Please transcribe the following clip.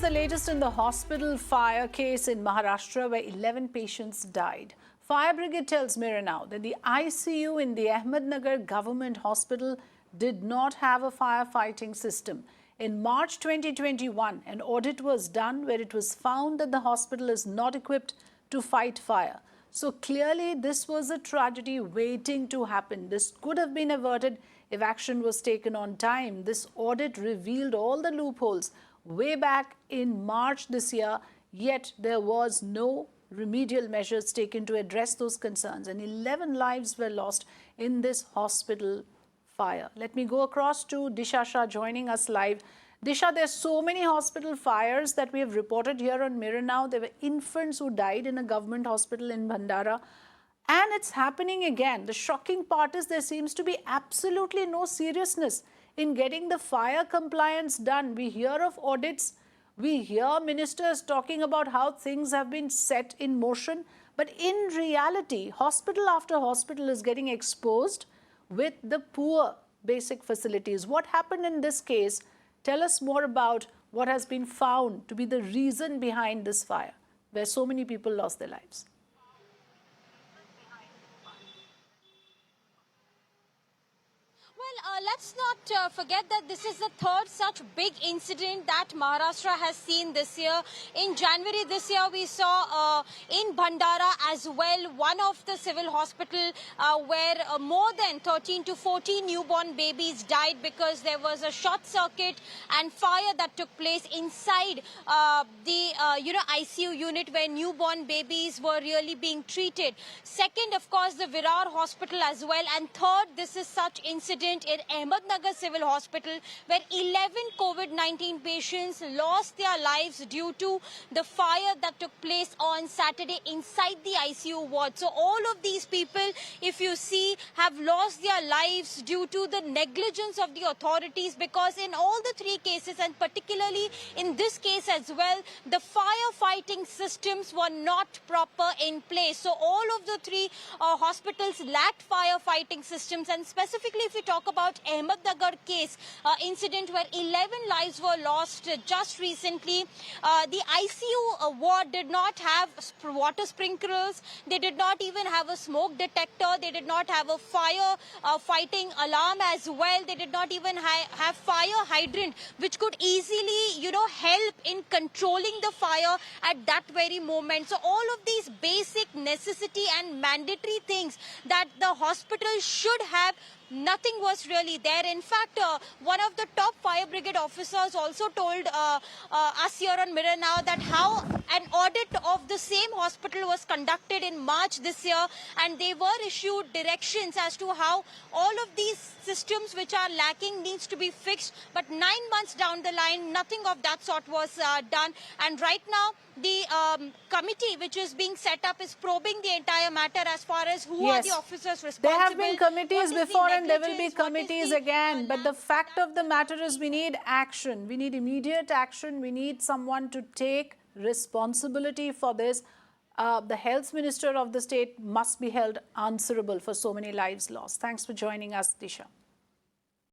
the latest in the hospital fire case in Maharashtra where 11 patients died. Fire Brigade tells Mirror Now that the ICU in the Ahmednagar Government Hospital did not have a firefighting system. In March 2021, an audit was done where it was found that the hospital is not equipped to fight fire. So clearly this was a tragedy waiting to happen. This could have been averted if action was taken on time. This audit revealed all the loopholes way back in March this year, yet there was no remedial measures taken to address those concerns, and 11 lives were lost in this hospital fire. Let me go across to Disha Shah joining us live. Disha, there's so many hospital fires that we have reported here on Mirror Now. There were infants who died in a government hospital in Bhandara. And it's happening again. The shocking part is there seems to be absolutely no seriousness in getting the fire compliance done. We hear of audits, we hear ministers talking about how things have been set in motion. But in reality, hospital after hospital is getting exposed with the poor basic facilities. What happened in this case? Tell us more about what has been found to be the reason behind this fire, where so many people lost their lives. Let's not forget that this is the third such big incident that Maharashtra has seen this year. In January this year, we saw in Bhandara as well, one of the civil hospital where more than 13 to 14 newborn babies died because there was a short circuit and fire that took place inside the ICU unit where newborn babies were really being treated. Second, of course, the Virar hospital as well. And third, this is such incident in Ahmednagar Civil Hospital where 11 COVID-19 patients lost their lives due to the fire that took place on Saturday inside the ICU ward. So all of these people, if you see, have lost their lives due to the negligence of the authorities, because in all the three cases, and particularly in this case as well, the firefighting systems were not proper in place. So all of the three hospitals lacked firefighting systems, and specifically if we talk about Ahmednagar case incident where 11 lives were lost just recently, the ICU ward did not have water sprinklers, they did not even have a smoke detector, they did not have a fire fighting alarm as well, they did not even have fire hydrant which could easily help in controlling the fire at that very moment. So all of these basic necessity and mandatory things that the hospital should have, nothing was really there. In fact, one of the top fire brigade officers also told us here on Mirror Now that how an audit of the same hospital was conducted in March this year, and they were issued directions as to how all of these systems which are lacking needs to be fixed. But 9 months down the line, nothing of that sort was done. And right now, the committee which is being set up is probing the entire matter as far as who are the officers responsible. There have been committees before and there will be committees again. But the fact of the matter is we need action. We need immediate action. We need someone to take responsibility for this. The health minister of the state must be held answerable for so many lives lost. Thanks for joining us, Disha.